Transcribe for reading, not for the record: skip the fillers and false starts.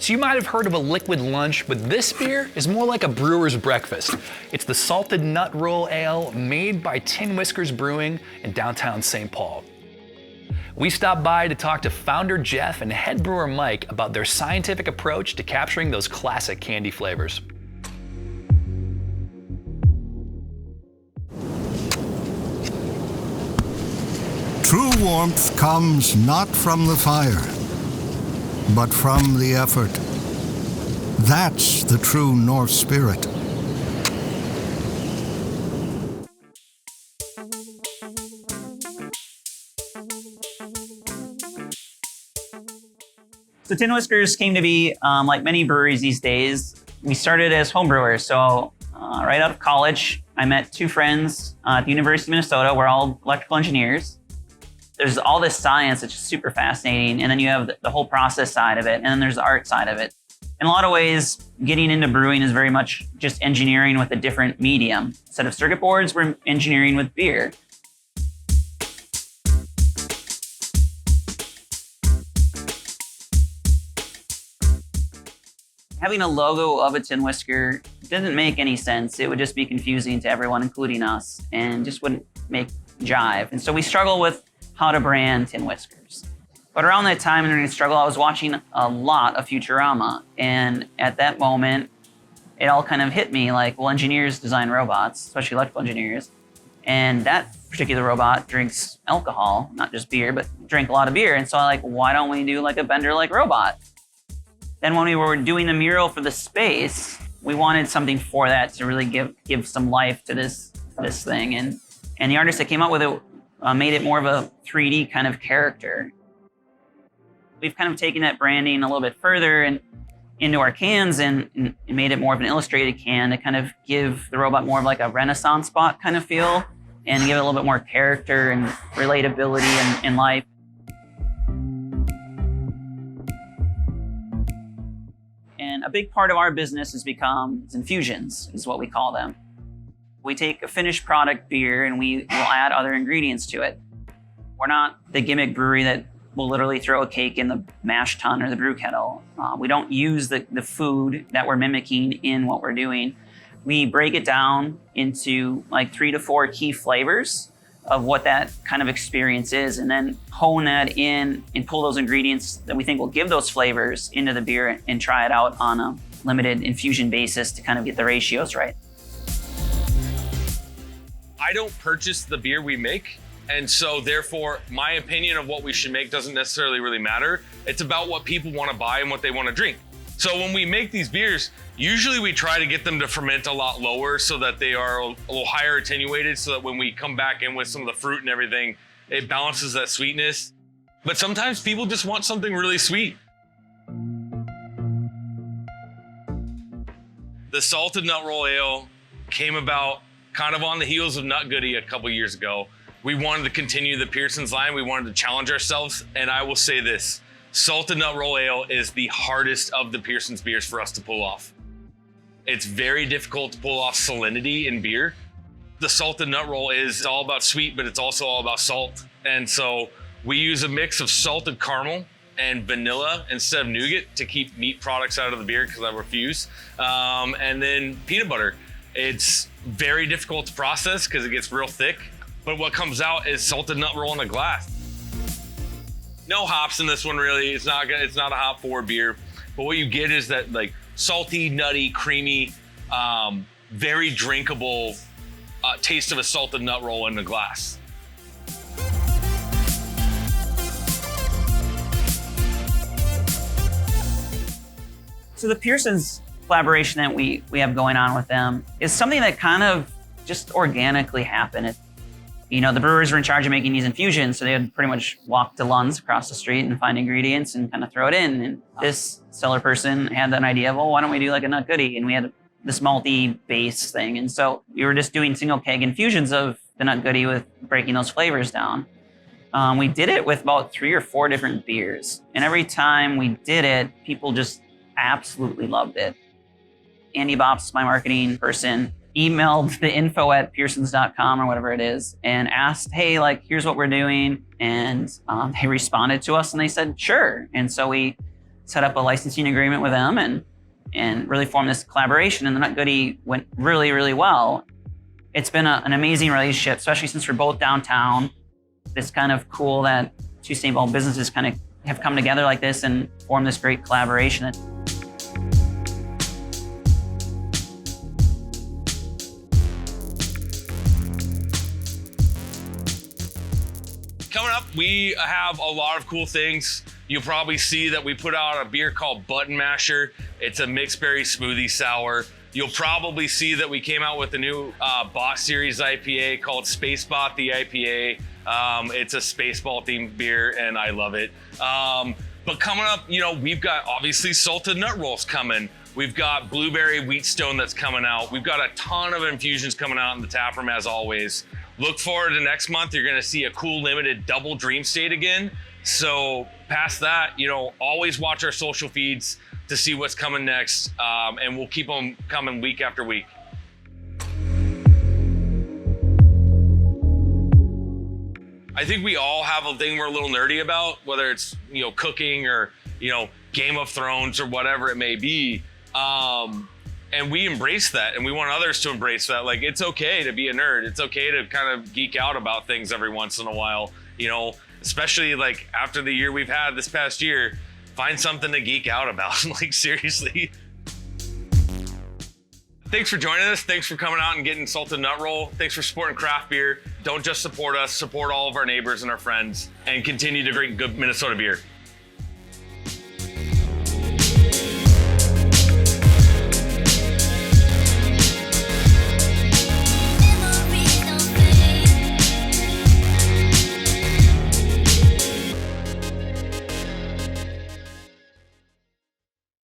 So you might have heard of a liquid lunch, but this beer is more like a brewer's breakfast. It's the Salted Nut Roll Ale made by Tin Whiskers Brewing in downtown St. Paul. We stopped by to talk to founder Jeff and head brewer Mike about their scientific approach to capturing those classic candy flavors. True warmth comes not from the fire, but from the effort. That's the true North spirit. So Tin Whiskers came to be, like many breweries these days, we started as home brewers. So right out of college, I met two friends at the University of Minnesota. We're all electrical engineers. There's all this science that's just super fascinating. And then you have the whole process side of it. And then there's the art side of it. In a lot of ways, getting into brewing is very much just engineering with a different medium. Instead of circuit boards, we're engineering with beer. Having a logo of a Tin Whisker didn't make any sense. It would just be confusing to everyone, including us, and just wouldn't make jive. And so we struggle with how to brand Tin Whiskers. But around that time during the struggle, I was watching a lot of Futurama. And at that moment, it all kind of hit me like, well, engineers design robots, especially electrical engineers. And that particular robot drinks alcohol, not just beer, but drank a lot of beer. And so I like, why don't we do like a Bender-like robot? Then when we were doing the mural for the space, we wanted something for that to really give some life to this thing. And the artist that came up with it made it more of a 3D kind of character. We've kind of taken that branding a little bit further and into our cans and made it more of an illustrated can to kind of give the robot more of like a Renaissance bot kind of feel and give it a little bit more character and relatability in life. And a big part of our business has become infusions, is what we call them. We take a finished product beer and we will add other ingredients to it. We're not the gimmick brewery that will literally throw a cake in the mash tun or the brew kettle. We don't use the food that we're mimicking in what we're doing. We break it down into like 3 to 4 key flavors of what that kind of experience is, and then hone that in and pull those ingredients that we think will give those flavors into the beer and try it out on a limited infusion basis to kind of get the ratios right. I don't purchase the beer we make, and so therefore my opinion of what we should make doesn't necessarily really matter. It's about what people want to buy and what they want to drink. So when we make these beers, usually we try to get them to ferment a lot lower so that they are a little higher attenuated, so that when we come back in with some of the fruit and everything, it balances that sweetness. But sometimes people just want something really sweet. The Salted Nut Roll Ale came about kind of on the heels of Nut Goody a couple years ago. We wanted to continue the Pearson's line. We wanted to challenge ourselves. And I will say this, Salted Nut Roll Ale is the hardest of the Pearson's beers for us to pull off. It's very difficult to pull off salinity in beer. The Salted Nut Roll is all about sweet, but it's also all about salt. And so we use a mix of salted caramel and vanilla instead of nougat to keep meat products out of the beer, because I refuse. And then peanut butter. It's very difficult to process because it gets real thick, but what comes out is salted nut roll in a glass. No hops in this one really. It's not a hop forward beer, but what you get is that like salty, nutty, creamy, very drinkable taste of a salted nut roll in a glass. So the Pearson's collaboration that we have going on with them is something that kind of just organically happened. You know, the brewers were in charge of making these infusions, so they would pretty much walk to Lund's across the street and find ingredients and kind of throw it in. And this cellar person had that idea of, well, why don't we do like a Nut Goody? And we had this malty base thing. And so we were just doing single keg infusions of the Nut Goody with breaking those flavors down. We did it with about 3 or 4 different beers. And every time we did it, people just absolutely loved it. Andy Bops, my marketing person, emailed the info at pearsons.com or whatever it is and asked, hey, like, here's what we're doing. And they responded to us and they said, sure. And so we set up a licensing agreement with them and really form this collaboration. And the Nut Goody went really, really well. It's been an amazing relationship, especially since we're both downtown. It's kind of cool that two St. Paul businesses kind of have come together like this and formed this great collaboration. Coming up, we have a lot of cool things. You'll probably see that we put out a beer called Button Masher. It's a mixed berry smoothie sour. You'll probably see that we came out with a new Bot Series IPA called Space Bot the IPA. It's a Spaceball themed beer and I love it. But coming up, you know, we've got obviously salted nut rolls coming. We've got blueberry wheatstone that's coming out. We've got a ton of infusions coming out in the tap room as always. Look forward to next month. You're gonna see a cool limited double Dream State again. So past that, you know, always watch our social feeds to see what's coming next. And we'll keep them coming week after week. I think we all have a thing we're a little nerdy about, whether it's, you know, cooking or, you know, Game of Thrones or whatever it may be. And we embrace that and we want others to embrace that. Like, it's okay to be a nerd. It's okay to kind of geek out about things every once in a while, you know, especially like after the year we've had this past year, find something to geek out about. Like, seriously. Thanks for joining us. Thanks for coming out and getting salted nut roll. Thanks for supporting craft beer. Don't just support us, support all of our neighbors and our friends and continue to drink good Minnesota beer.